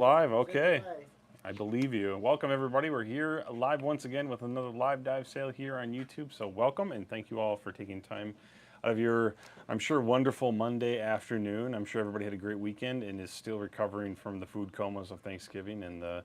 Live, okay. I believe you. Welcome everybody. We're here live once again with another live dive sale here on YouTube. So welcome and thank you all for taking time out of your, I'm sure, wonderful Monday afternoon. I'm sure everybody had a great weekend and is still recovering from the food comas of Thanksgiving and the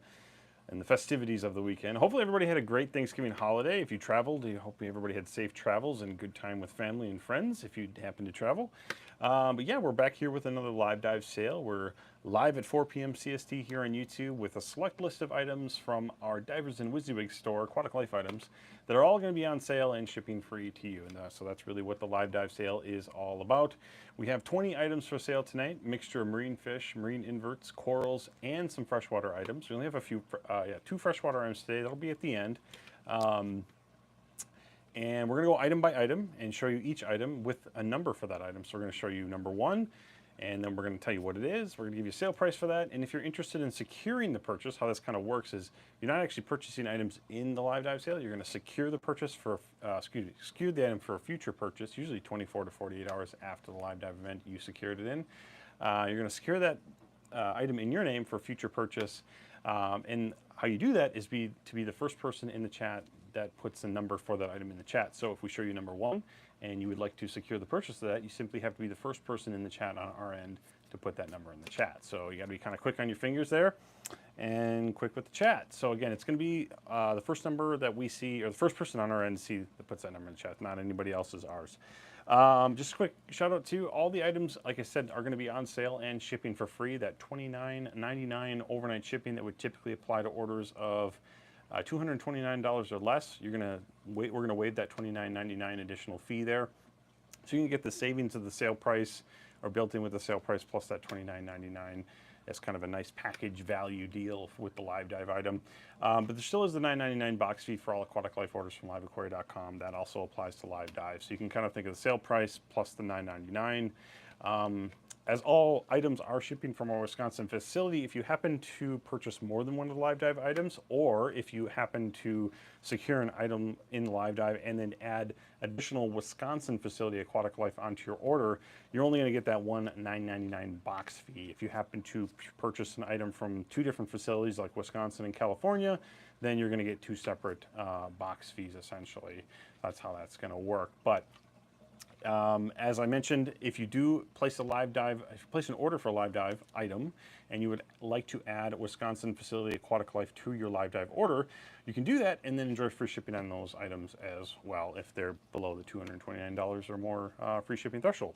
festivities of the weekend. Hopefully everybody had a great Thanksgiving holiday. If you traveled, I hope everybody had safe travels and good time with family and friends if you happen to travel. But yeah, we're back here with another live dive sale. We're live at 4 p.m. CST here on YouTube with a select list of items from our Divers and WYSIWYG store, aquatic life items, that are all going to be on sale and shipping free to you. And so that's really what the live dive sale is all about. We have 20 items for sale tonight, mixture of marine fish, marine inverts, corals, and some freshwater items. We only have a few, two freshwater items today. That'll be at the end. And we're going to go item by item and show you each item with a number for that item. So we're going to show you number one, and then we're going to tell you what it is. We're going to give you a sale price for that. And if you're interested in securing the purchase, how this kind of works is you're not actually purchasing items in the live dive sale. You're going to secure the purchase for, secure the item for a future purchase, usually 24 to 48 hours after the live dive event you secured it in. You're going to secure that item in your name for future purchase. And how you do that is to be the first person in the chat that puts the number for that item in the chat. So if we show you number one and you would like to secure the purchase of that, you simply have to be the first person in the chat on our end to put that number in the chat. So you got to be kind of quick on your fingers there and quick with the chat. So again, it's going to be the first number that we see, or the first person on our end to see that puts that number in the chat, not anybody else's, ours. Just a quick shout out to all the items, like I said, are going to be on sale and shipping for free. That $29.99 overnight shipping that would typically apply to orders of $229 or less. We're going to waive that $29.99 additional fee there. So you can get the savings of the sale price, or built in with the sale price, plus that $29.99 as kind of a nice package value deal with the live dive item. But there still is the $9.99 box fee for all aquatic life orders from LiveAquaria.com. That also applies to live dive. So you can kind of think of the sale price plus the $9.99. As all items are shipping from our Wisconsin facility, if you happen to purchase more than one of the live dive items, or if you happen to secure an item in the live dive and then add additional Wisconsin facility aquatic life onto your order, you're only going to get that one $9.99 box fee. If you happen to purchase an item from two different facilities like Wisconsin and California, then you're going to get two separate box fees essentially. That's how that's going to work. But as I mentioned, if you do place if you place an order for a live dive item and you would like to add Wisconsin facility aquatic life to your live dive order, you can do that and then enjoy free shipping on those items as well if they're below the $229 or more free shipping threshold.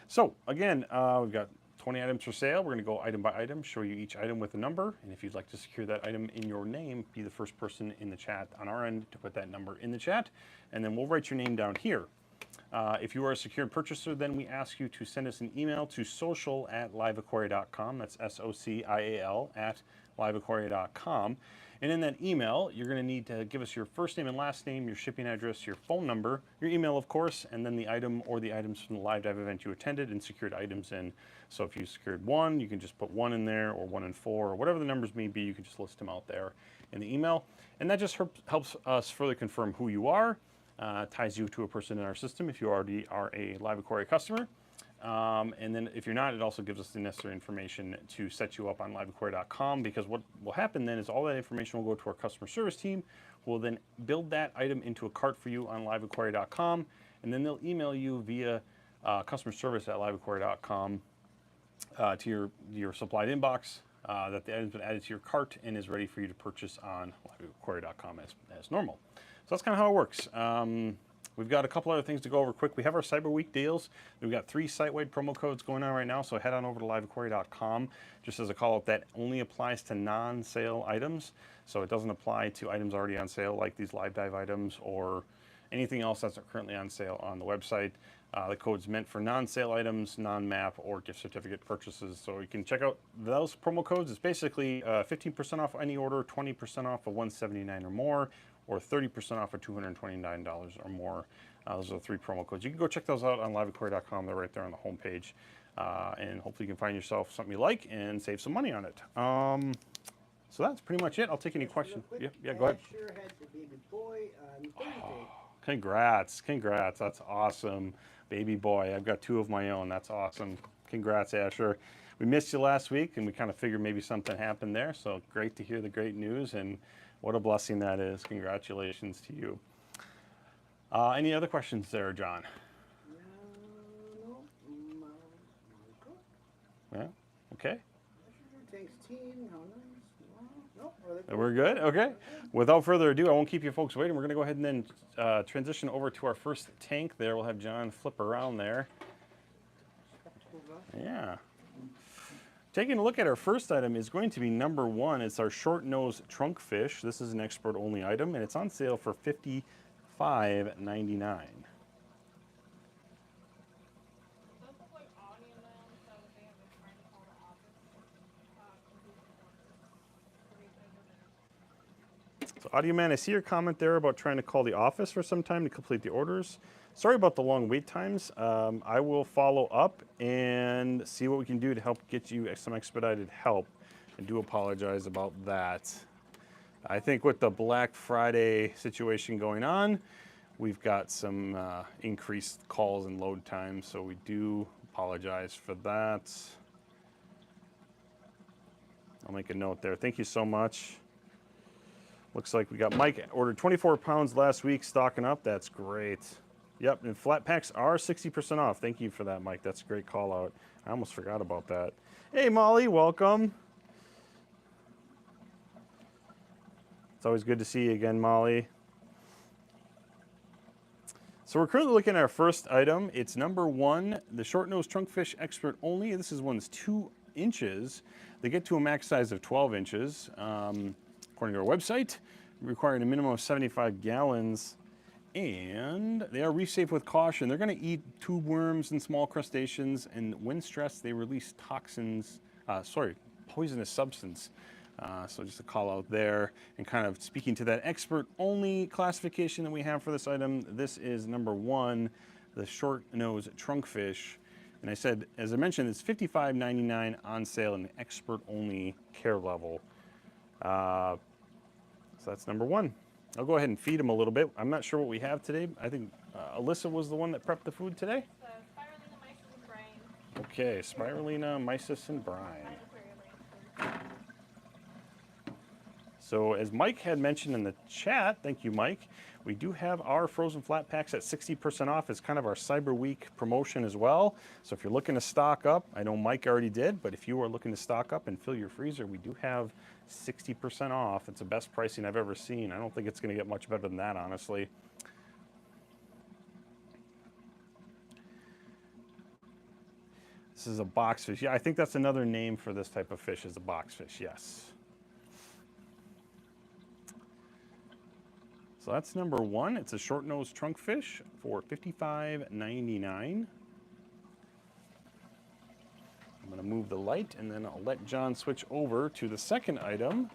So again, we've got 20 items for sale. We're going to go item by item, show you each item with a number, and if you'd like to secure that item in your name, be the first person in the chat on our end to put that number in the chat, and then we'll write your name down here. If you are a secured purchaser, then we ask you to send us an email to social@liveaquaria.com. That's SOCIAL at liveaquaria.com. And in that email, you're going to need to give us your first name and last name, your shipping address, your phone number, your email, of course, and then the item or the items from the live dive event you attended and secured items in. So if you secured one, you can just put 1 in there, or 1 and 4, or whatever the numbers may be. You can just list them out there in the email. And that just helps us further confirm who you are. Ties you to a person in our system if you already are a LiveAquaria customer. And then if you're not, it also gives us the necessary information to set you up on liveaquaria.com, because what will happen then is all that information will go to our customer service team, who will then build that item into a cart for you on liveaquaria.com, and then they'll email you via customer service at liveaquaria.com to your supplied inbox that the item's been added to your cart and is ready for you to purchase on liveaquaria.com as normal. So that's kind of how it works. We've got a couple other things to go over quick. We have our Cyber Week deals. We've got 3 site-wide promo codes going on right now, so head on over to liveaquaria.com. Just as a call-out, that only applies to non-sale items, so it doesn't apply to items already on sale like these live dive items or anything else that's currently on sale on the website. The code's meant for non-sale items, non-map, or gift certificate purchases. So you can check out those promo codes. It's basically 15% off any order, 20% off of $179 or more, or 30% off of $229 or more. Those are the 3 promo codes. You can go check those out on liveaquaria.com. They're right there on the homepage. And hopefully you can find yourself something you like and save some money on it. So that's pretty much it. I'll take any questions. Yeah, go ahead. Sure had the baby boy on Thursday. Congrats. That's awesome. Baby boy. I've got 2 of my own. That's awesome. Congrats, Asher. we missed you last week, and we kind of figured maybe something happened there. So great to hear the great news, and what a blessing that is. Congratulations to you. Any other questions there, John? No, Michael. Yeah. Okay. Thanks, team. How nice. No, We're good? Okay. Without further ado, I won't keep you folks waiting. We're going to go ahead and then transition over to our first tank there. We'll have John flip around there. Yeah. Taking a look at our first item is going to be number 1. It's our short-nosed trunkfish. This is an expert-only item, and it's on sale for $55.99. So Audio Man, I see your comment there about trying to call the office for some time to complete the orders. Sorry about the long wait times. I will follow up and see what we can do to help get you some expedited help. I do apologize about that. I think with the Black Friday situation going on, we've got some increased calls and load times, so we do apologize for that. I'll make a note there. Thank you so much. Looks like we got Mike ordered 24 pounds last week, stocking up. That's great. Yep, and flat packs are 60% off. Thank you for that, Mike. That's a great call out. I almost forgot about that. Hey, Molly, welcome. It's always good to see you again, Molly. So we're currently looking at our first item. It's number 1, the short-nosed trunkfish expert only. This is one's 2 inches. They get to a max size of 12 inches. According to our website, requiring a minimum of 75 gallons, and they are reef safe with caution. They're going to eat tube worms and small crustaceans, and when stressed, they release poisonous substance. So just a call out there, and kind of speaking to that expert-only classification that we have for this item, this is number 1, the short-nosed trunkfish. And I said, as I mentioned, it's $55.99 on sale in the expert-only care level. So that's number 1. I'll go ahead and feed him a little bit. I'm not sure what we have today. I think Alyssa was the one that prepped the food today. Spirulina, mysis, and brine. Okay, spirulina, mysis, and brine. So as Mike had mentioned in the chat, thank you, Mike, we do have our frozen flat packs at 60% off. It's kind of our Cyber Week promotion as well. So if you're looking to stock up, I know Mike already did, but if you are looking to stock up and fill your freezer, we do have 60% off. It's the best pricing I've ever seen. I don't think it's going to get much better than that, honestly. This is a boxfish. Yeah, I think that's another name for this type of fish, is a boxfish, yes. So that's number 1. It's a short-nosed trunkfish for $55.99. I'm going to move the light, and then I'll let John switch over to the second item,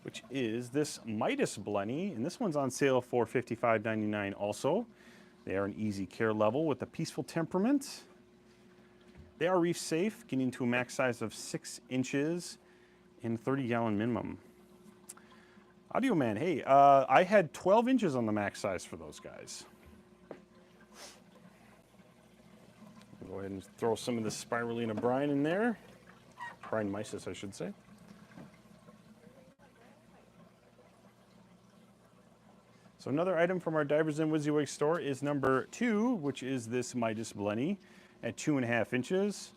which is this Midas Blenny, and this one's on sale for $55.99 also. They are an easy care level with a peaceful temperament. They are reef safe, getting to a max size of 6 inches and 30-gallon minimum. Audio Man, hey, I had 12 inches on the max size for those guys. Go ahead and throw some of the spirulina brine in there. Brine mysis, I should say. So another item from our Divers and WYSIWYG store is number 2, which is this Midas Blenny at 2.5 inches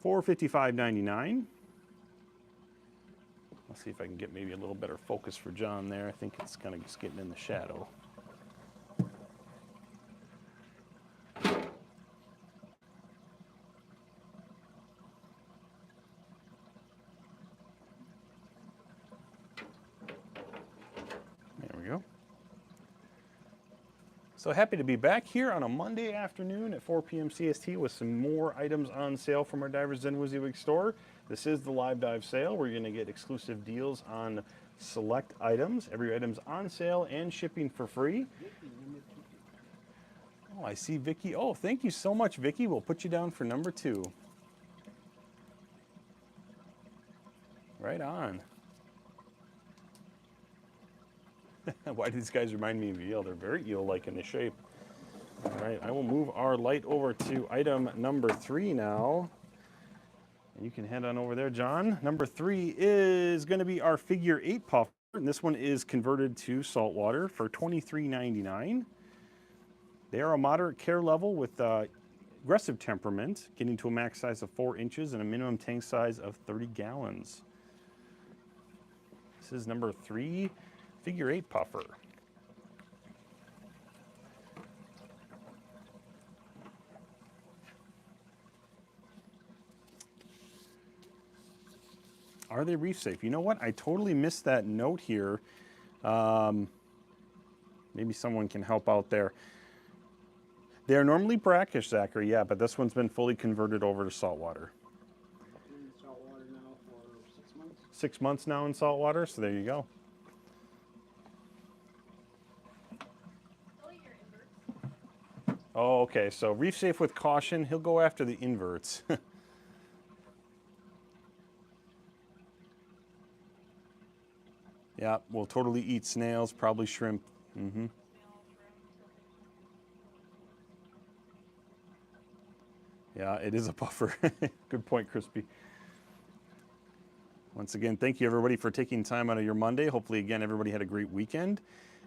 for $55.99. Let's see if I can get maybe a little better focus for John there. I think it's kind of just getting in the shadow. There we go. So happy to be back here on a Monday afternoon at 4 p.m. CST with some more items on sale from our Divers and WYSIWYG store. This is the live dive sale where you're going to get exclusive deals on select items. Every item's on sale and shipping for free. Oh, I see Vicky. Oh, thank you so much, Vicky. We'll put you down for number 2. Right on. Why do these guys remind me of eel? They're very eel-like in the shape. right, I will move our light over to item number 3 now. And you can head on over there, John. Number 3 is going to be our figure 8 puffer. And this one is converted to saltwater for $23.99. They are a moderate care level with aggressive temperament, getting to a max size of 4 inches and a minimum tank size of 30 gallons. This is number 3, figure 8 puffer. Are they reef safe? You know what? I totally missed that note here. Maybe someone can help out there. They are normally brackish, Zachary, yeah, but this one's been fully converted over to saltwater. In saltwater now for 6 months. 6 months now in saltwater, so there you go. They'll eat your inverts. Oh, okay, so reef safe with caution. He'll go after the inverts. Yeah, we'll totally eat snails, probably shrimp. Mm-hmm. Yeah, it is a puffer. Good point, Crispy. Once again, thank you everybody for taking time out of your Monday. Hopefully, again, everybody had a great weekend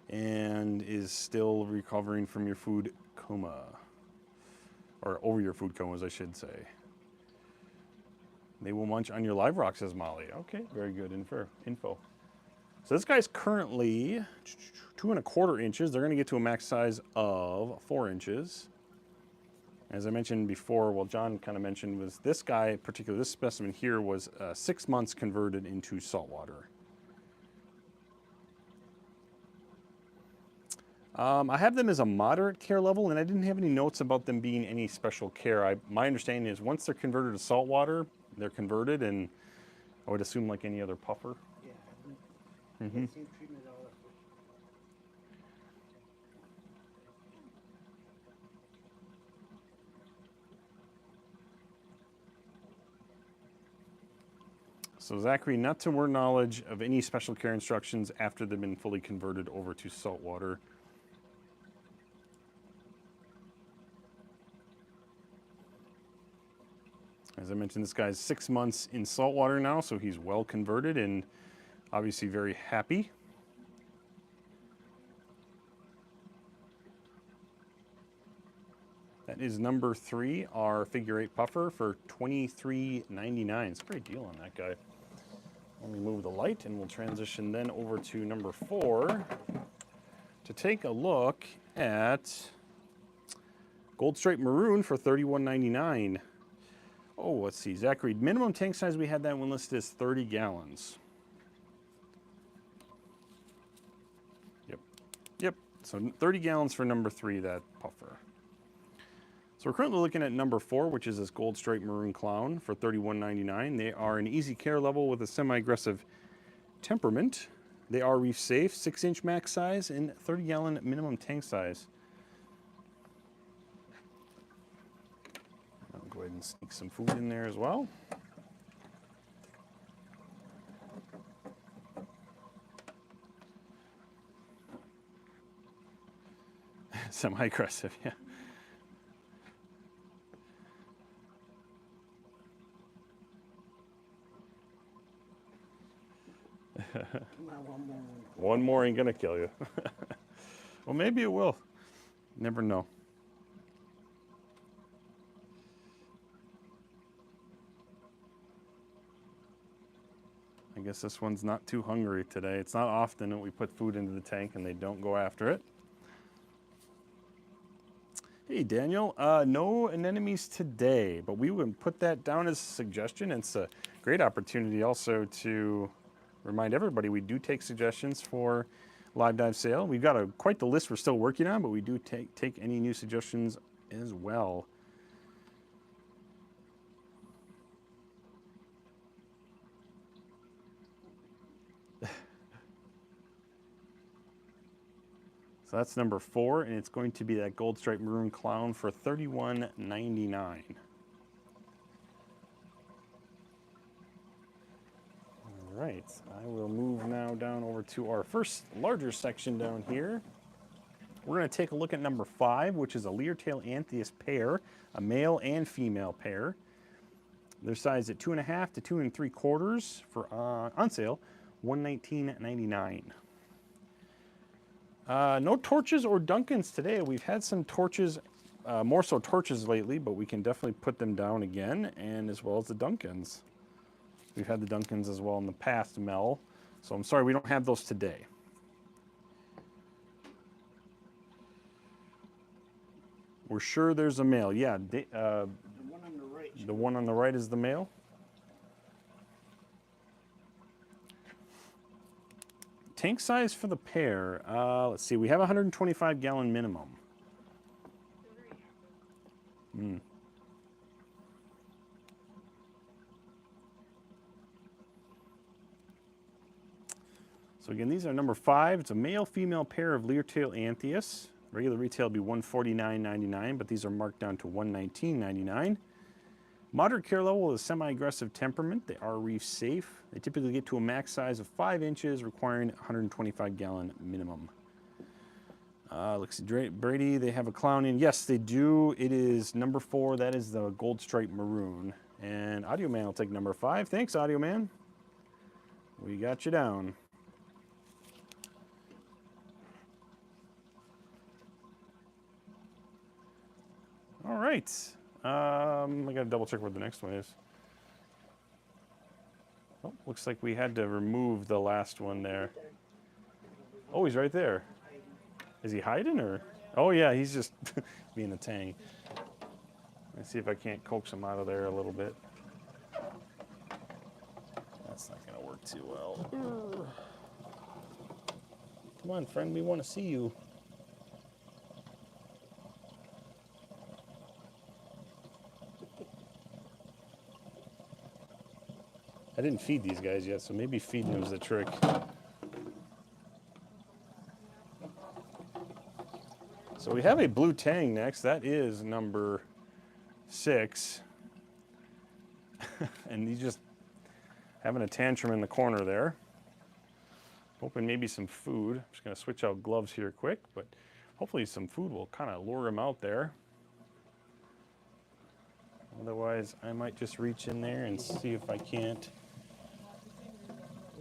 and is still recovering from your food coma. Or over your food comas, I should say. They will munch on your live rock, says Molly. Okay, very good info. So this guy's currently 2¼ inches. They're going to get to a max size of 4 inches. As I mentioned before, well, John kind of mentioned, was this guy, particularly this specimen here, was 6 months converted into saltwater. I have them as a moderate care level, and I didn't have any notes about them being any special care. My understanding is once they're converted to saltwater, they're converted, and I would assume like any other puffer. Yeah. Mm-hmm. Same treatment at all. So Zachary, not to our knowledge of any special care instructions after they've been fully converted over to saltwater. As I mentioned, this guy's 6 months in saltwater now, so he's well converted and obviously very happy. That is number 3, our figure 8 puffer for $23.99. It's a great deal on that guy. Let me move the light and we'll transition then over to number 4 to take a look at Gold Stripe Maroon for $31.99. Oh, let's see, Zachary, minimum tank size we had that one listed as 30 gallons. Yep, so 30 gallons for number 3, that puffer. So we're currently looking at number 4, which is this Gold Stripe Maroon Clown for $31.99. They are an easy care level with a semi-aggressive temperament. They are reef safe, 6-inch max size and 30-gallon minimum tank size. I'll go ahead and sneak some food in there as well. Semi-aggressive, yeah. One more ain't gonna kill you. Well, maybe it will. Never know. I guess this one's not too hungry today. It's not often that we put food into the tank and they don't go after it. Hey, Daniel, no anemones today, but we would put that down as a suggestion. It's a great opportunity also to remind everybody we do take suggestions for live dive sale. We've got quite the list we're still working on, but we do take any new suggestions as well. So that's number 4, and it's going to be that Gold Stripe Maroon Clown for $31.99. All right, I will move now down over to our first larger section down here, We're going to take a look at number 5, which is a Leartail Anthias pair, a male and female pair. They're sized at 2.5 to 2 3/4 for on sale, $119.99. No torches or Duncans today. We've had some torches, more so torches lately, but we can definitely put them down again, and as well as the Duncans. We've had the Duncans as well in the past, Mel. So I'm sorry we don't have those today. We're sure there's a male. Yeah, The one on the right. the one on the right is the male. Tank size for the pair. Let's see. We have a 125-gallon minimum. Mm. So again, these are number 5. It's a male-female pair of Leartail Anthias. Regular retail would be $149.99, but these are marked down to $119.99. Moderate care level is semi-aggressive temperament. They are reef safe. They typically get to a max size of 5 inches, requiring a 125-gallon minimum. Looks Brady, they have a clown in. Yes, they do. It is number 4. That is the gold stripe maroon. And Audio Man will take number 5. Thanks, Audio Man. We got you down. All right. I got to double check what the next one is. Oh, looks like we had to remove the last one there. Oh, he's right there. Is he hiding or? Oh yeah, he's just being a tang. Let's see if I can't coax him out of there a little bit. That's not gonna work too well. Come on, friend, we want to see you. I didn't feed these guys yet, so maybe feeding them is the trick. So we have a blue tang next. That is number 6. And he's just having a tantrum in the corner there. Hoping maybe some food. I'm just going to switch out gloves here quick, but hopefully some food will kind of lure him out there. Otherwise, I might just reach in there and see if I can't.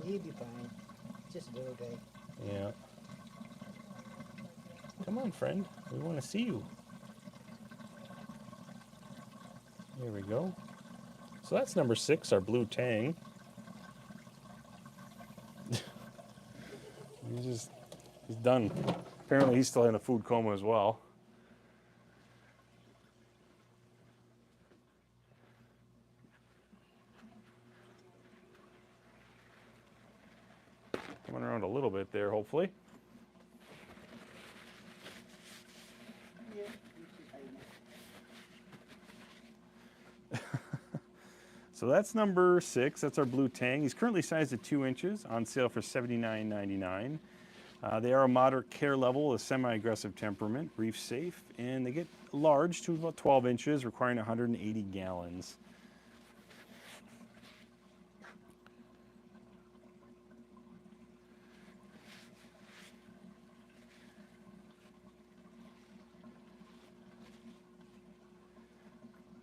He'd be fine. Just a little guy. Yeah. Come on, friend. We want to see you. There we go. So that's number 6, our blue tang. he's done. Apparently he's still in a food coma as well. Coming around a little bit there, hopefully. So that's number 6. That's our blue tang. He's currently sized at 2 inches, on sale for $79.99. They are a moderate care level, a semi-aggressive temperament, reef safe, and they get large to about 12 inches, requiring 180 gallons.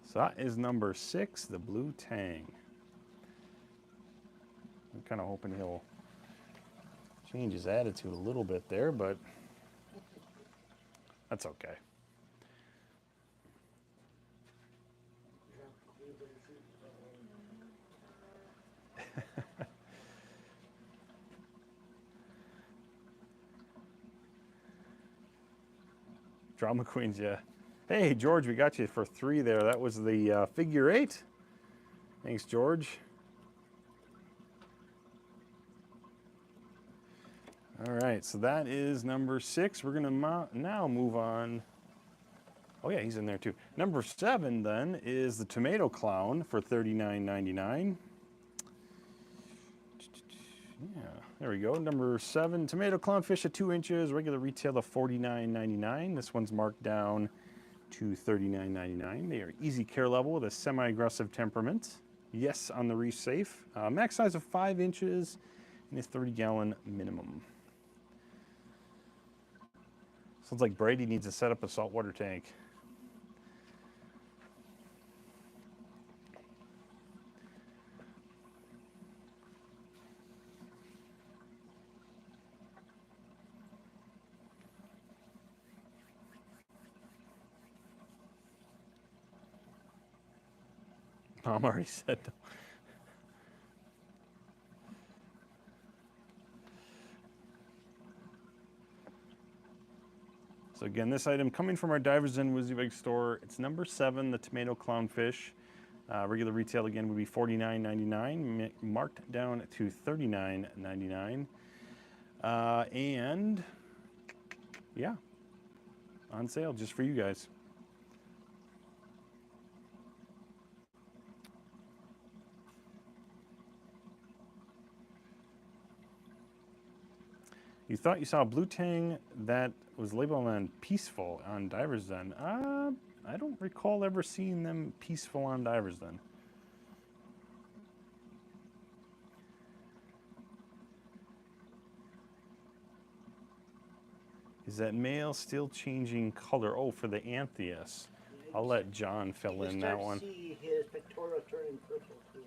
So that is number 6, the blue tang. I'm kind of hoping he'll change his attitude a little bit there, but that's okay. Drama Queens, yeah. Hey, George, we got you for 3 there. That was the figure 8. Thanks, George. All right, so that is number 6. We're going to now move on. Oh, yeah, he's in there too. Number 7, then, is the Tomato Clown for $39.99. Yeah, there we go. Number 7, Tomato Clownfish at 2 inches, regular retail of $49.99. This one's marked down to $39.99. They are easy care level with a semi-aggressive temperament. Yes, on the reef safe. Max size of 5 inches and a 30-gallon minimum. So Sounds like Brady needs to set up a saltwater tank. Mom already said. So again, this item coming from our Divers Inn WYSIWYG store. It's number 7, the tomato clownfish. Regular retail again would be $49.99, marked down to $39.99. And yeah, on sale just for you guys. You thought you saw a blue tang that was labeled on peaceful on Divers Den. I don't recall ever seeing them peaceful on Divers Den. Is that male still changing color? Oh, for the Antheus. Yeah, I'll let John fill in that one. You see his pectoral turning purple too.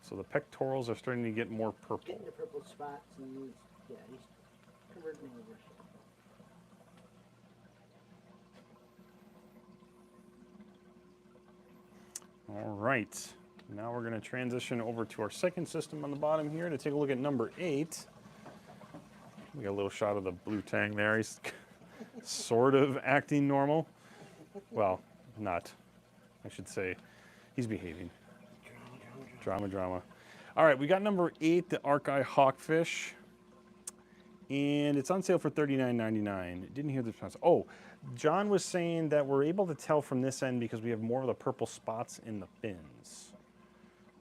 So the pectorals are starting to get more purple. Getting the purple spots, and he's converting over. All right. Now we're going to transition over to our second system on the bottom here to take a look at number 8. We got a little shot of the blue tang there. He's sort of acting normal. Well, not. I should say he's behaving. Drama. All right, we got number 8, the Arc-Eye Hawkfish. And it's on sale for $39.99. Didn't hear the response. Oh, John was saying that we're able to tell from this end because we have more of the purple spots in the fins.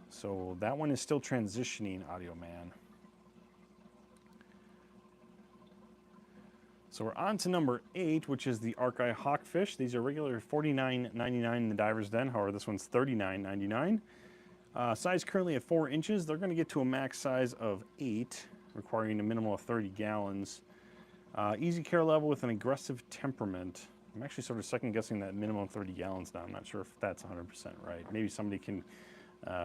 So that one is still transitioning, Audio Man. So we're on to number 8, which is the Arc-Eye Hawkfish. These are regular $49.99 in the Divers Den. However, this one's $39.99. Size currently at 4 inches. They're going to get to a max size of 8, requiring a minimum of 30 gallons. Easy care level with an aggressive temperament. I'm actually sort of second guessing that minimum 30 gallons now. I'm not sure if that's 100% right. Maybe somebody can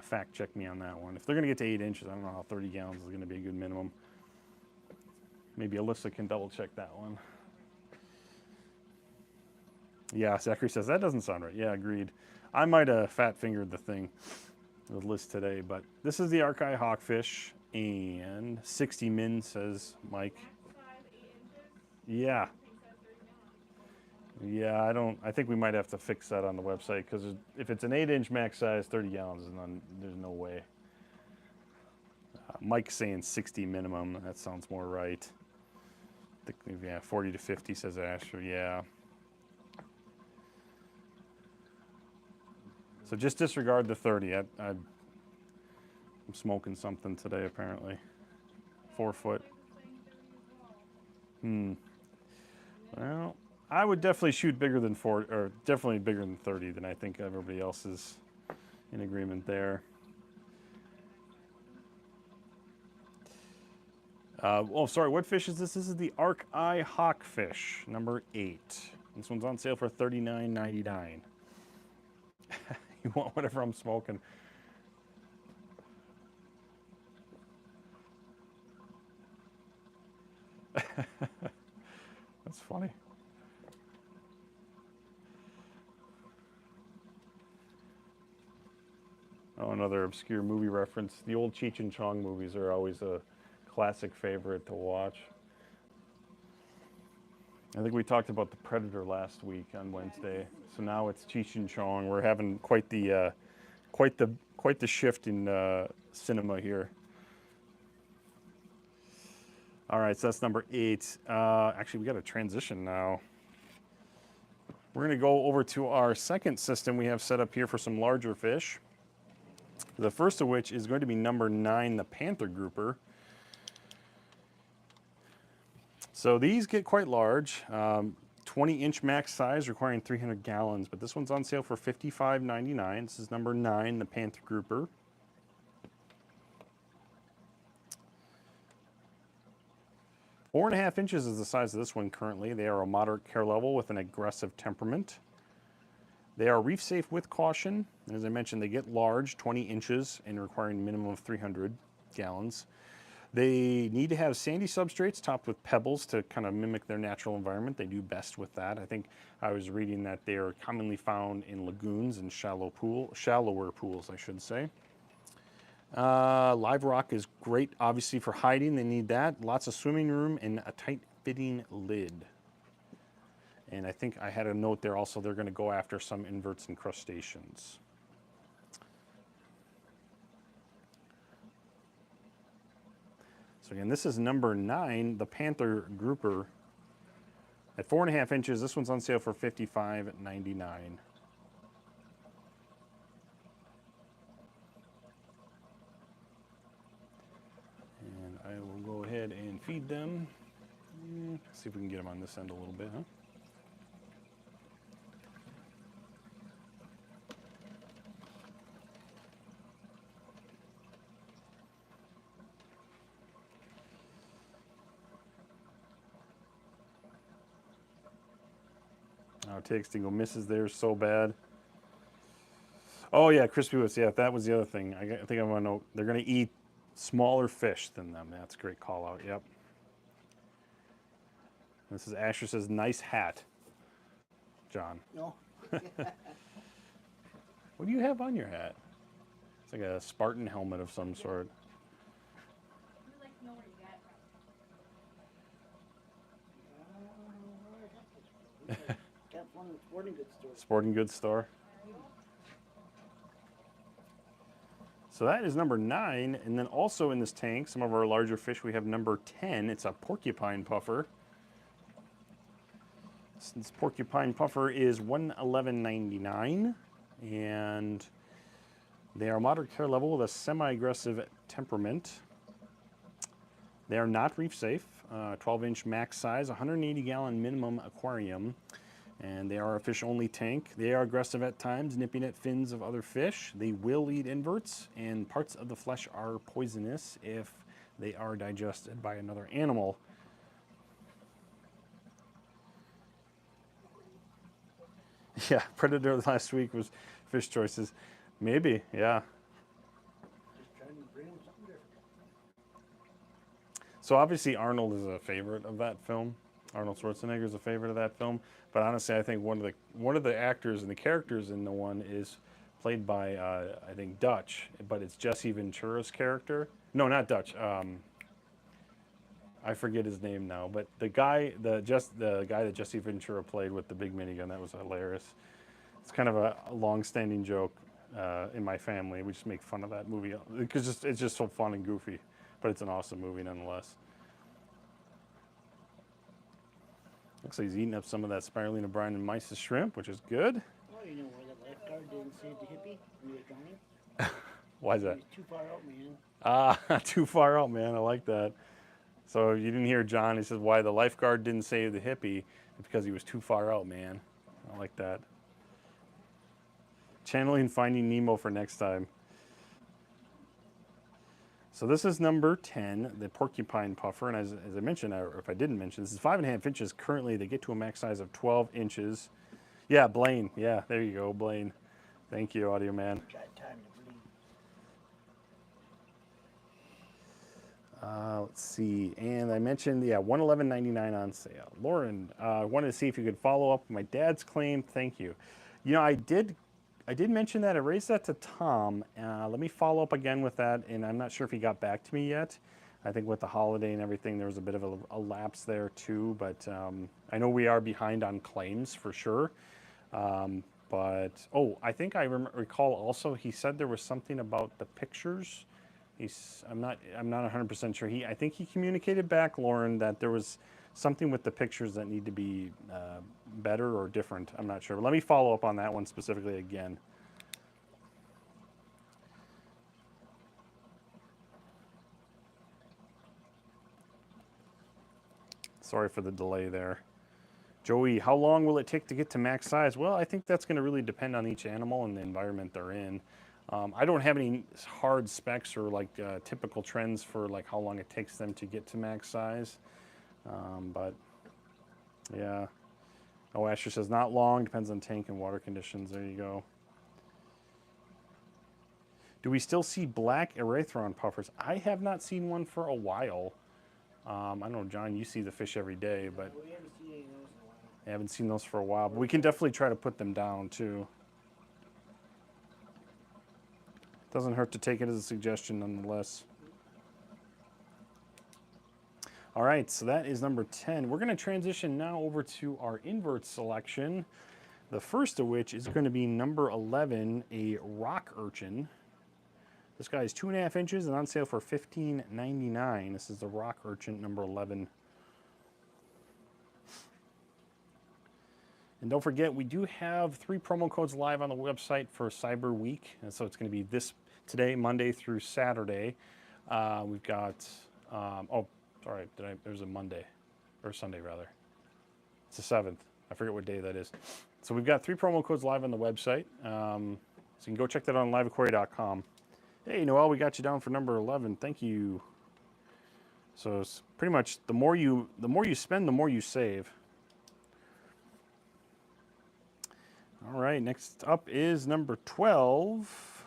fact check me on that one. If they're going to get to 8 inches, I don't know how 30 gallons is going to be a good minimum. Maybe Alyssa can double check that one. Yeah, Zachary says, that doesn't sound right. Yeah, agreed. I might have fat fingered the thing, the list today, but this is the Arc-Eye Hawkfish, and 60 min, says Mike. Max size 8 inches. Yeah. I think that's 30 gallons. Yeah, I think we might have to fix that on the website, because if it's an 8-inch max size, 30 gallons, there's no way. Mike's saying 60 minimum. That sounds more right. I think, yeah, 40 to 50, says Asher. Yeah. So just disregard the 30. I'm smoking something today, apparently. 4 foot. Well, I would definitely shoot bigger than 40, or definitely bigger than 30. Than I think everybody else is in agreement there. Oh, sorry, what fish is this? This is the Arc-Eye Hawkfish, number 8. This one's on sale for $39.99. You want whatever I'm smoking. That's funny. Oh, another obscure movie reference. The old Cheech and Chong movies are always a classic favorite to watch. I think we talked about The Predator last week on Wednesday. So now it's Cheech and Chong. We're having quite the shift in cinema here. All right, so that's number 8. Actually, we got a transition now. We're going to go over to our second system we have set up here for some larger fish. The first of which is going to be number 9, the Panther Grouper. So these get quite large, 20-inch max size requiring 300 gallons, but this one's on sale for $55.99. This is number 9, the Panther Grouper. 4.5 inches is the size of this one currently. They are a moderate care level with an aggressive temperament. They are reef safe with caution. And as I mentioned, they get large, 20 inches, and requiring a minimum of 300 gallons. They need to have sandy substrates topped with pebbles to kind of mimic their natural environment. They do best with that. I think I was reading that they are commonly found in lagoons and shallower pools, I should say. Live rock is great, obviously, for hiding. They need that. Lots of swimming room and a tight fitting lid. And I think I had a note there also, they're going to go after some inverts and crustaceans. So again, this is number 9, the Panther Grouper. At 4.5 inches, this one's on sale for $55.99. And I will go ahead and feed them. See if we can get them on this end a little bit, huh? Oh, Textingo misses there so bad. Oh yeah, crispy woods. Yeah, that was the other thing. I think I want to know. They're going to eat smaller fish than them. That's a great call out. Yep. This is Asher says, nice hat, John. No. What do you have on your hat? It's like a Spartan helmet of some sort. We'd like to know where you got it from. Got one in the sporting goods store. Sporting goods store. So that is number 9. And then also in this tank, some of our larger fish, we have number 10. It's a porcupine puffer. This porcupine puffer is $111.99. And they are moderate care level with a semi-aggressive temperament. They are not reef safe. 12-inch max size, 180-gallon minimum aquarium. And they are a fish-only tank. They are aggressive at times, nipping at fins of other fish. They will eat inverts, and parts of the flesh are poisonous if they are digested by another animal. Yeah, Predator last week was fish choices. Maybe, yeah. Just trying to bring them something different. So obviously Arnold is a favorite of that film. Arnold Schwarzenegger is a favorite of that film. But honestly, I think one of the actors and the characters in the one is played by I think Dutch, but it's Jesse Ventura's character. No, not Dutch. I forget his name now. But the guy that Jesse Ventura played with the big minigun, that was hilarious. It's kind of a long-standing joke in my family. We just make fun of that movie because it's just so fun and goofy. But it's an awesome movie nonetheless. Looks like he's eating up some of that spirulina brine and mysis shrimp, which is good. Well, you know why the lifeguard didn't save the hippie when he was drowning? Why is He that? was too far out, man. Ah, too far out, man. I like that. So you didn't hear John. He says why the lifeguard didn't save the hippie because he was too far out, man. I like that. Channeling Finding Nemo for next time. So this is number 10, the porcupine puffer. And as I mentioned, or if I didn't mention, this is 5.5 inches. Currently, they get to a max size of 12 inches. Yeah, Blaine. Yeah, there you go, Blaine. Thank you, Audio Man. Got time to bleed. Let's see. And I mentioned, yeah, $111.99 on sale. Lauren, I wanted to see if you could follow up my dad's claim. Thank you. You know, I did mention that. I raised that to Tom. Let me follow up again with that, and I'm not sure if he got back to me yet. I think with the holiday and everything, there was a bit of a lapse there too, but I know we are behind on claims for sure. But, oh, I think I recall also he said there was something about the pictures. I'm not 100% sure. I think he communicated back, Lauren, that there was something with the pictures that need to be better or different. I'm not sure. But let me follow up on that one specifically again. Sorry for the delay there. Joey, how long will it take to get to max size? Well, I think that's going to really depend on each animal and the environment they're in. I don't have any hard specs or like typical trends for like how long it takes them to get to max size. But yeah. Oh, Asher says not long, depends on tank and water conditions. There you go. Do we still see black Erythron puffers? I have not seen one for a while. I don't know, John, you see the fish every day, but We haven't seen any of those in a while. I haven't seen those for a while. But we can definitely try to put them down too. Doesn't hurt to take it as a suggestion nonetheless. All right, so that is number 10. We're going to transition now over to our invert selection. The first of which is going to be number 11, a rock urchin. This guy is 2.5 inches and on sale for $15.99. This is the rock urchin number 11. And don't forget, we do have 3 promo codes live on the website for Cyber Week. And so it's going to be today, Monday through Saturday. We've got, oh, sorry, there's a Monday, or Sunday rather. It's the 7th. I forget what day that is. So we've got 3 promo codes live on the website. So you can go check that out on LiveAquaria.com. Hey, Noel, we got you down for number 11. Thank you. So it's pretty much the more you spend, the more you save. All right, next up is number 12.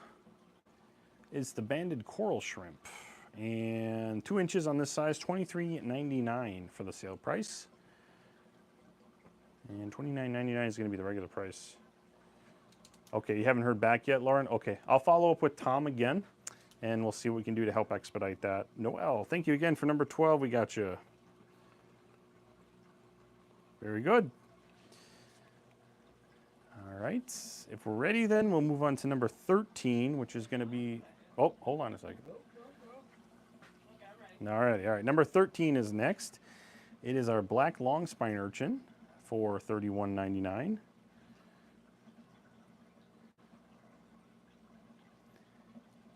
It's the banded coral shrimp. And 2 inches on this size, $23.99 for the sale price. And $29.99 is going to be the regular price. Okay, you haven't heard back yet, Lauren? Okay, I'll follow up with Tom again, and we'll see what we can do to help expedite that. Noel, thank you again for number 12. We got you. Very good. All right, if we're ready then, we'll move on to number 13, which is going to be, oh, hold on a second. All right, number 13 is next. It is our black long spine urchin for $31.99.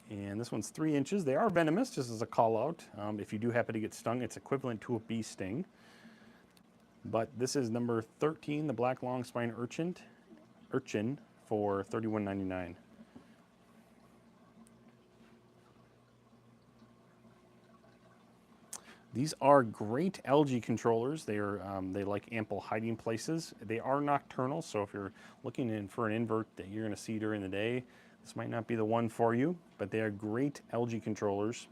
And this one's 3 inches. They are venomous, just as a call out. If you do happen to get stung, it's equivalent to a bee sting. But this is number 13, the black long spine urchin for $31.99. These are great algae controllers. They like ample hiding places. They are nocturnal, so if you're looking for an invert that you're going to see during the day, this might not be the one for you, but they are great algae controllers.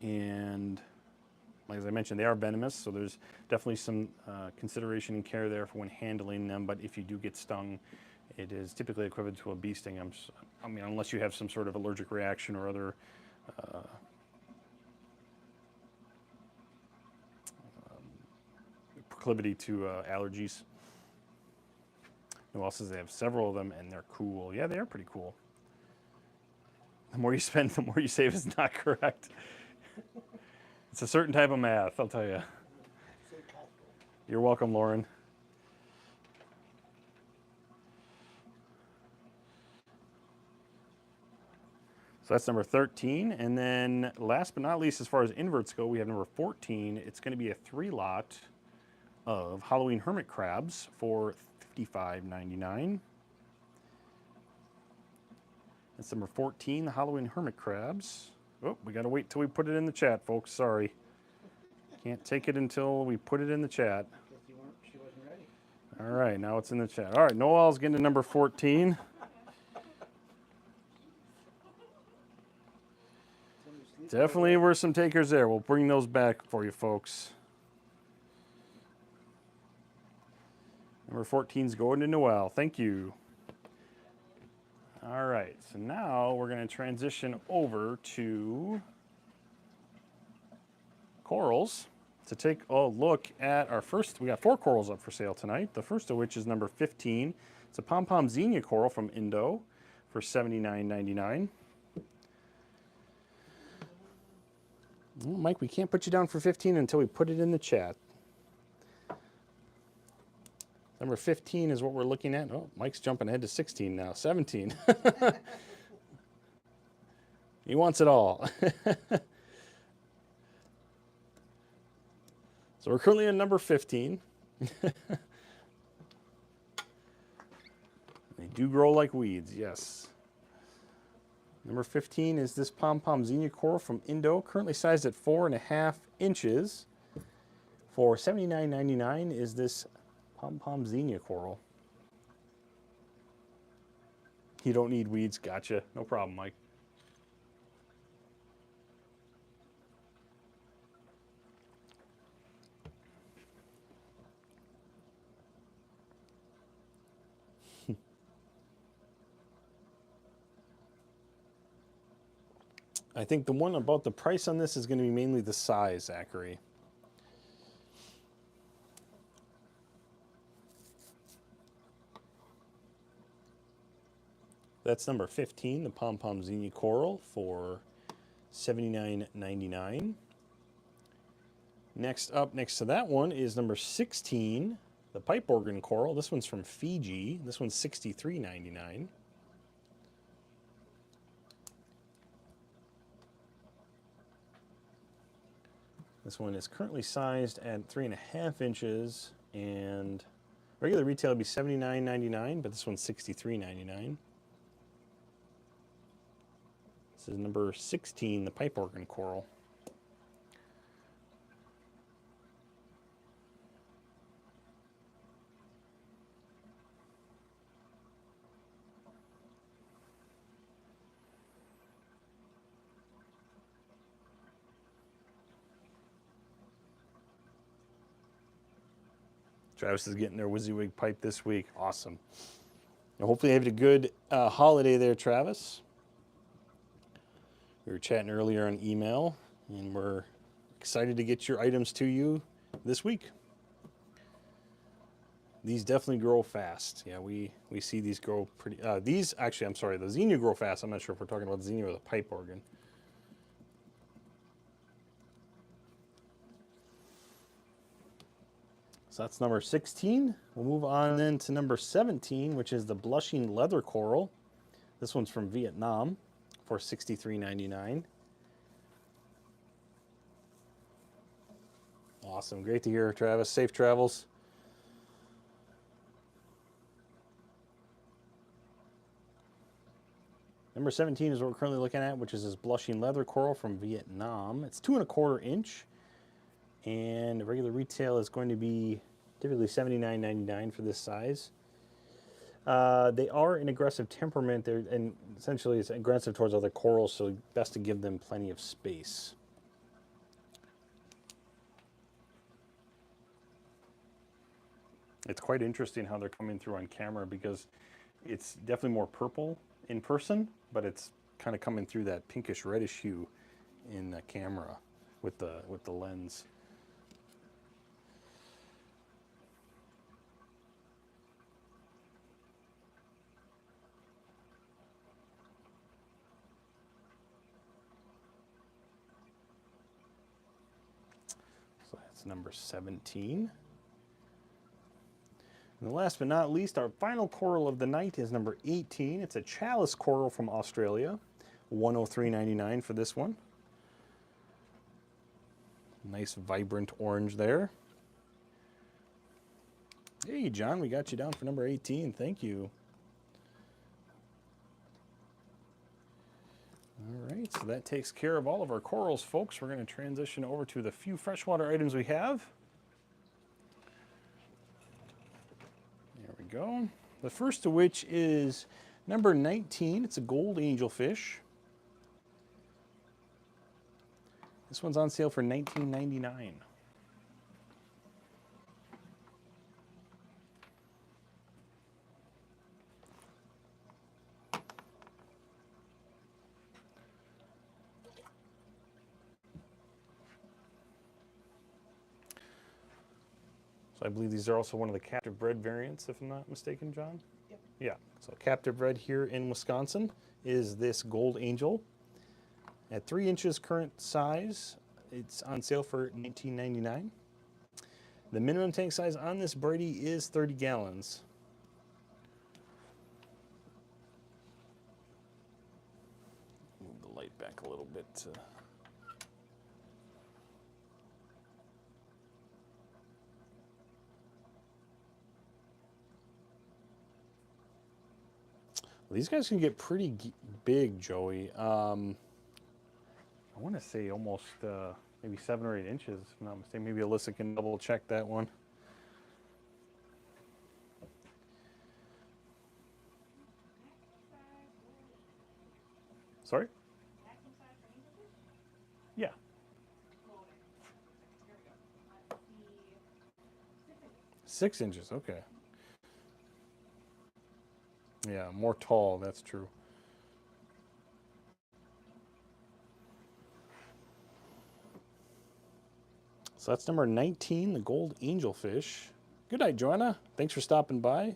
And like as I mentioned, they are venomous, so there's definitely some consideration and care there for when handling them. But if you do get stung, it is typically equivalent to a bee sting. I mean, unless you have some sort of allergic reaction or other proclivity to allergies. Noel says they have several of them and they're cool. Yeah, they are pretty cool. The more you spend, the more you save is not correct. It's a certain type of math, I'll tell you. You're welcome, Lauren. So that's number 13. And then last but not least, as far as inverts go, we have number 14. It's going to be a 3-lot of Halloween hermit crabs for $55.99. That's number 14, the Halloween hermit crabs. Oh, we got to wait till we put it in the chat, folks. Sorry. Can't take it until we put it in the chat. She wasn't ready. All right, now it's in the chat. All right, Noel's getting to number 14. Definitely were some takers there. We'll bring those back for you, folks. Number 14 is going to Noel. Thank you. All right, so now we're going to transition over to corals to take a look at our first. We got 4 corals up for sale tonight. The first of which is number 15. It's a pom-pom xenia coral from Indo for $79.99. Well, Mike, we can't put you down for 15 until we put it in the chat. Number 15 is what we're looking at. Oh, Mike's jumping ahead to 16 now. 17. He wants it all. So we're currently at number 15. They do grow like weeds, yes. Number 15 is this pom-pom xenia coral from Indo, currently sized at 4.5 inches for $79.99 is this pom-pom zinnia coral. You don't need weeds. Gotcha. No problem, Mike. I think the one about the price on this is going to be mainly the size, Zachary. That's number 15, the pom-pom zinnia coral for $79.99. Next up, next to that one is number 16, the pipe organ coral. This one's from Fiji. This one's $63.99. This one is currently sized at 3.5 inches, and regular retail would be $79.99, but this one's $63.99. This is number 16, the pipe organ coral. Travis is getting their WYSIWYG pipe this week. Awesome. Now hopefully you had a good holiday there, Travis. We were chatting earlier on email, and we're excited to get your items to you this week. These definitely grow fast. Yeah, we see these grow pretty... these, actually, I'm sorry, the zinnia grow fast. I'm not sure if we're talking about the zinnia or the pipe organ. So that's number 16. We'll move on then to number 17, which is the blushing leather coral. This one's from Vietnam for $63.99. Awesome. Great to hear, Travis. Safe travels. Number 17 is what we're currently looking at, which is this blushing leather coral from Vietnam. It's 2.25 inch, and the regular retail is going to be typically $79.99 for this size. They are an aggressive temperament, and essentially it's aggressive towards other corals, so best to give them plenty of space. It's quite interesting how they're coming through on camera, because it's definitely more purple in person, but it's kind of coming through that pinkish reddish hue in the camera with the lens. So that's number 17. And last but not least, our final coral of the night is number 18. It's a chalice coral from Australia, $103.99 for this one. Nice vibrant orange there. Hey, John, we got you down for number 18. Thank you. All right, so that takes care of all of our corals, folks. We're going to transition over to the few freshwater items we have. There we go. The first of which is number 19. It's a gold angelfish. This one's on sale for $19.99. So I believe these are also one of the captive bred variants, if I'm not mistaken, John? Yep. Yeah, so captive bred here in Wisconsin is this gold angel. At 3 inches current size, it's on sale for $19.99. The minimum tank size on this Brady is 30 gallons. Move the light back a little bit. These guys can get pretty big, Joey. I want to say almost maybe 7 or 8 inches, if I'm not mistaken. Maybe Alyssa can double check that one. Sorry? Maximum size for angelfish? Yeah. Well, okay. Here we go. Let's see. 6 inches. 6 inches, okay. Yeah, more tall, that's true. So that's number 19, the gold angelfish. Good night, Joanna. Thanks for stopping by.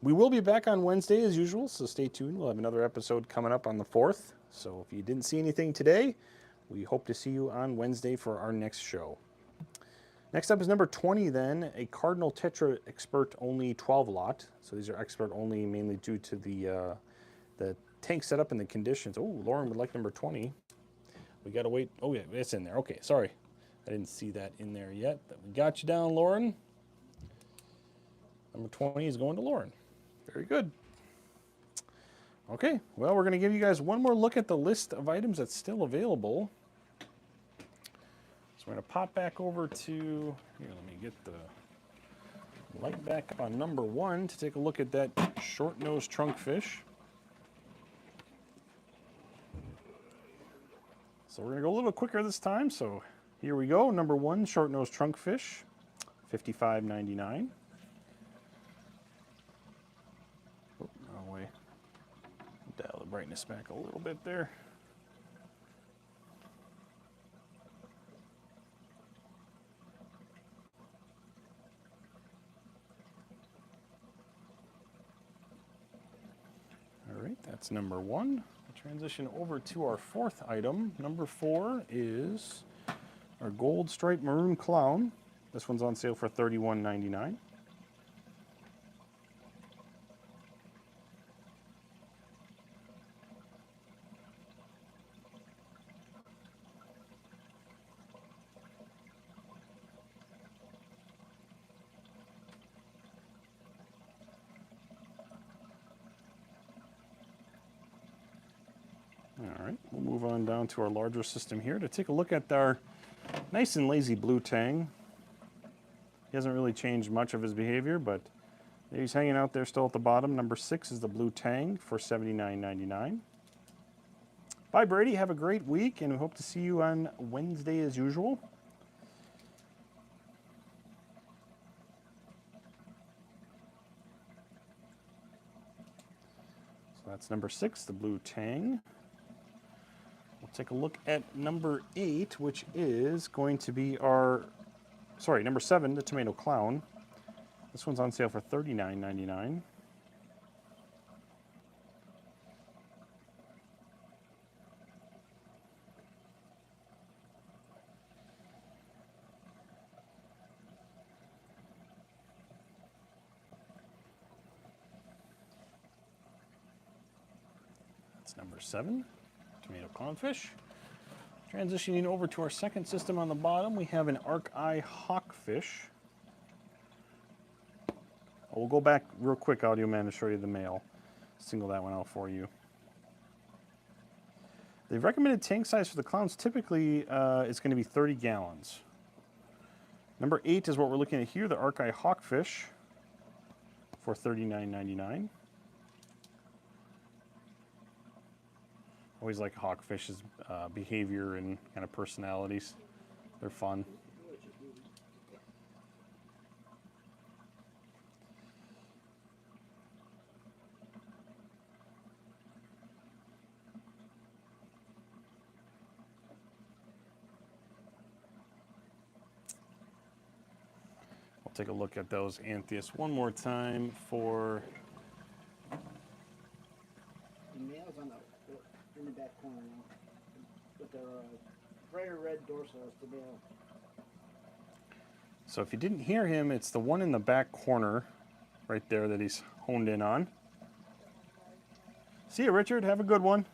We will be back on Wednesday as usual, so stay tuned. We'll have another episode coming up on the 4th. So if you didn't see anything today, we hope to see you on Wednesday for our next show. Next up is number 20 then, a Cardinal Tetra Expert Only 12 lot. So these are expert only mainly due to the tank setup and the conditions. Oh, Lauren would like number 20. We gotta wait. Oh yeah, it's in there. Okay, sorry. I didn't see that in there yet. But we got you down, Lauren. Number 20 is going to Lauren. Very good. Okay, well, we're going to give you guys one more look at the list of items that's still available. So we're going to pop back over to, here, let me get the light back up on number 1 to take a look at that short-nosed trunkfish. So we're going to go a little quicker this time. So here we go. Number 1, short-nosed trunkfish, $55.99. Oh, wrong way. Dial the brightness back a little bit there. All right, that's number 1. We'll transition over to our 4th item. Number 4 is our gold striped maroon clown. This one's on sale for $31.99. All right, we'll move on down to our larger system here to take a look at our nice and lazy blue tang. He hasn't really changed much of his behavior, but he's hanging out there still at the bottom. Number 6 is the blue tang for $79.99. Bye, Brady. Have a great week, and we hope to see you on Wednesday as usual. So that's number 6, the blue tang. We'll take a look at number 8, which is going to be our, number 7, the tomato clown. This one's on sale for $39.99. That's number 7. Tomato clownfish. Transitioning over to our second system on the bottom, we have an arc eye hawkfish. We'll go back real quick, Audio Man, to show you the male. Single that one out for you. The recommended tank size for the clowns typically is going to be 30 gallons. Number 8 is what we're looking at here, the arc eye hawkfish for $39.99. Always like hawkfish's behavior and kind of personalities. They're fun. We'll take a look at those Anthias one more time for The male's on in the back corner now, with their brighter red dorsal is the male. So if you didn't hear him, it's the one in the back corner right there that he's honed in on. See you, Richard. Have a good one.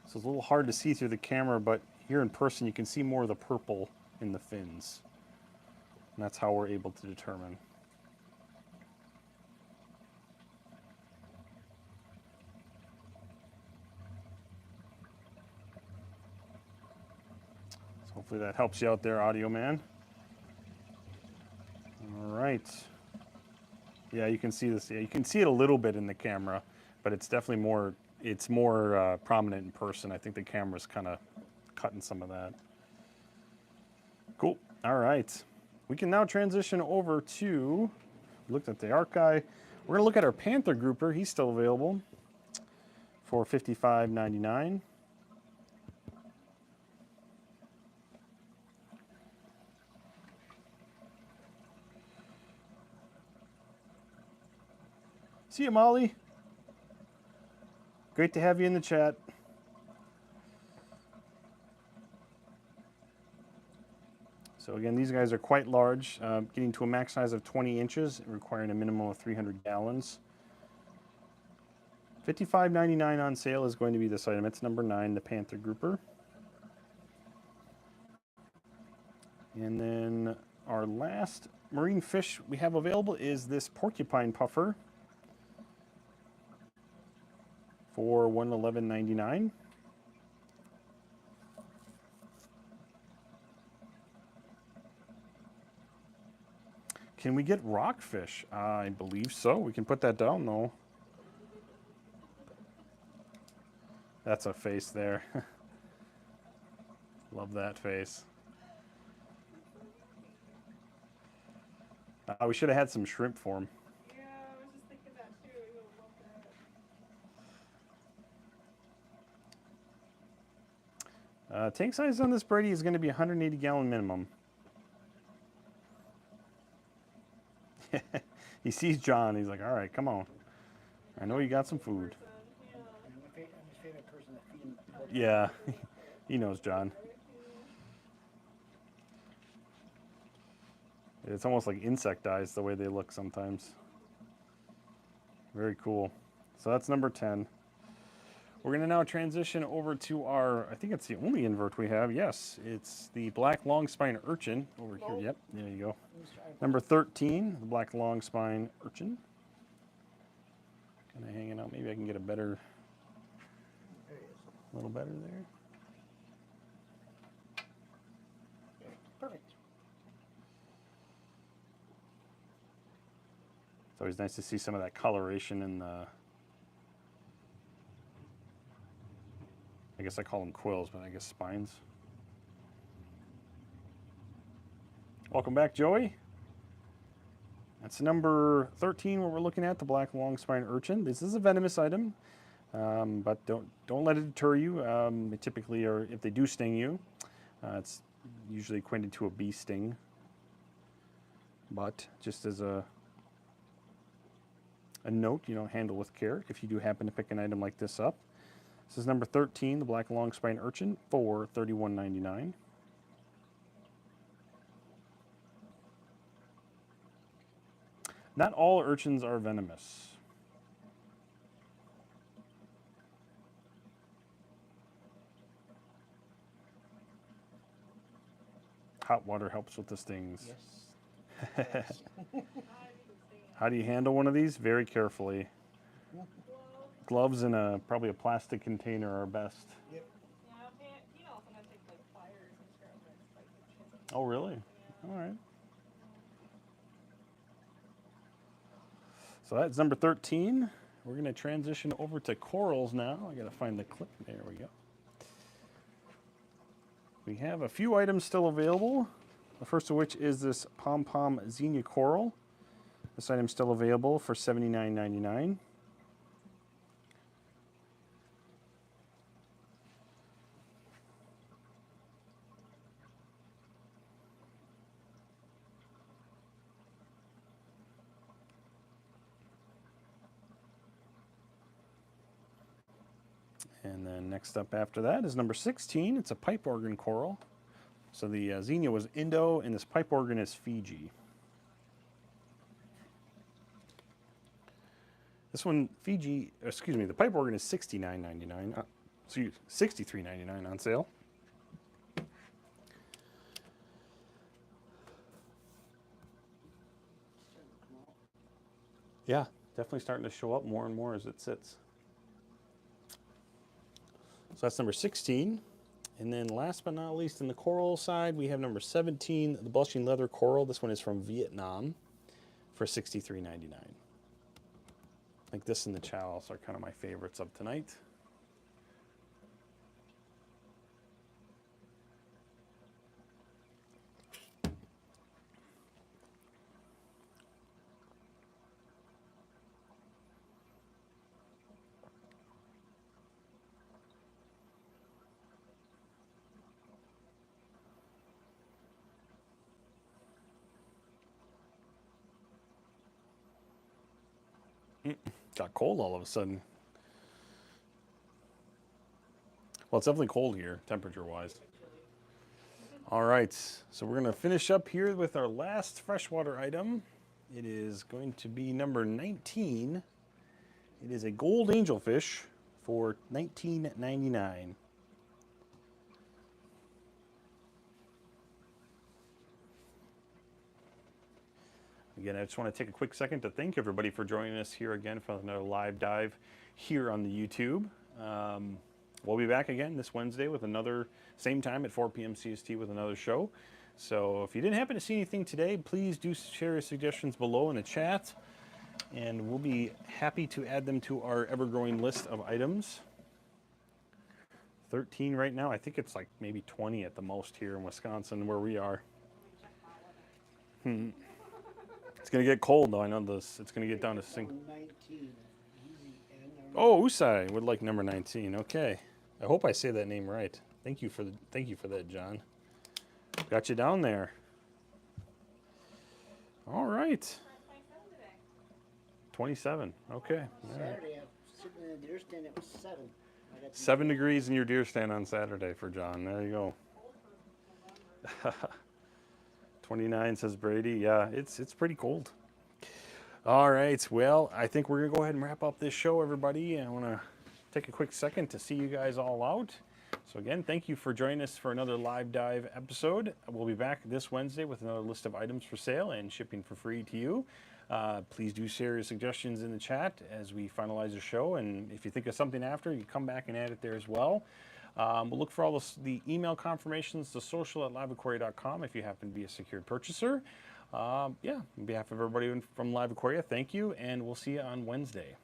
So it's a little hard to see through the camera, but here in person you can see more of the purple in the fins. And that's how we're able to determine. So hopefully that helps you out there, audio man. All right. Yeah, you can see this. Yeah, you can see it a little bit in the camera, but it's definitely more. It's more prominent in person. I think the camera's kind of cutting some of that. Cool. All right. We can now transition over to. Looked at the archive. We're gonna look at our Panther grouper. He's still available for $55.99. See you, Molly. Great to have you in the chat. So again, these guys are quite large, getting to a max size of 20 inches, requiring a minimum of 300 gallons. $55.99 on sale is going to be this item. It's number 9, the Panther grouper. And then our last marine fish we have available is this porcupine puffer for $111.99. Can we get rockfish? I believe so. We can put that down though. That's a face there. Love that face. We should have had some shrimp for him. Yeah, I was just thinking that too. We would love that. Tank size on this Brady is going to be 180 gallon minimum. He sees John. He's like, all right, come on. I know you got some food. Yeah. I'm his favorite person to feed him. Yeah, he knows John. It's almost like insect eyes the way they look sometimes. Very cool. So that's number 10. We're going to now transition over to our, I think it's the only invert we have. Yes, it's the black long spine urchin over here. Yep, there you go. Number 13, the black long spine urchin. Kind of hanging out. Maybe I can get a better, There he is. a little better there. Perfect. It's always nice to see some of that coloration in the, I guess I call them quills, but I guess spines. Welcome back, Joey. That's number 13, what we're looking at, the black long spine urchin. This is a venomous item, but don't let it deter you. They typically are, if they do sting you, it's usually equated to a bee sting. But just as a note, handle with care if you do happen to pick an item like this up. This is number 13, the black long spine urchin for $31.99. Not all urchins are venomous. Hot water helps with the stings. Yes. How do you handle one of these? Very carefully. Gloves and probably a plastic container are best. Yep. Yeah, you know, sometimes take like pliers and scrub it, like the chicken. Oh, really? Yeah. All right. So that's number 13. We're going to transition over to corals now. I got to find the clip. There we go. We have a few items still available. The first of which is this pom-pom xenia coral. This item's still available for $79.99. And then next up after that is number 16. It's a pipe organ coral. So the xenia was Indo, and this pipe organ is Fiji. This one, the pipe organ is $69.99. $63.99 on sale. Yeah, definitely starting to show up more and more as it sits. So that's number 16. And then last but not least, in the coral side, we have number 17, the blushing leather coral. This one is from Vietnam for $63.99. Like this and the chows are kind of my favorites of tonight. Got cold all of a sudden. Well, it's definitely cold here, temperature-wise. All right, so we're gonna finish up here with our last freshwater item. It is going to be number 19. It is a gold angelfish for $19.99. Again, I just want to take a quick second to thank everybody for joining us here again for another live dive here on the YouTube. We'll be back again this Wednesday with another, same time at 4 p.m. CST with another show. So if you didn't happen to see anything today, please do share your suggestions below in the chat, and we'll be happy to add them to our ever-growing list of items. 13 right now. I think it's like maybe 20 at the most here in Wisconsin where we are. It's going to get cold, though. I know this. It's going to get down to 19. Oh, Usai would like number 19. Okay. I hope I say that name right. Thank you for that, John. Got you down there. All right. 27. Okay. All right. Saturday, I was sitting in the deer stand, it was 7. 7 degrees in your deer stand on Saturday for John. There you go. 29 says Brady. Yeah, it's pretty cold. All right. Well, I think we're going to go ahead and wrap up this show, everybody. I want to take a quick second to see you guys all out. So again, thank you for joining us for another live dive episode. We'll be back this Wednesday with another list of items for sale and shipping for free to you. Please do share your suggestions in the chat as we finalize the show. And if you think of something after, you come back and add it there as well. We'll look for all the email confirmations to social@liveaquaria.com if you happen to be a secured purchaser. Yeah, on behalf of everybody from LiveAquaria, thank you, and we'll see you on Wednesday.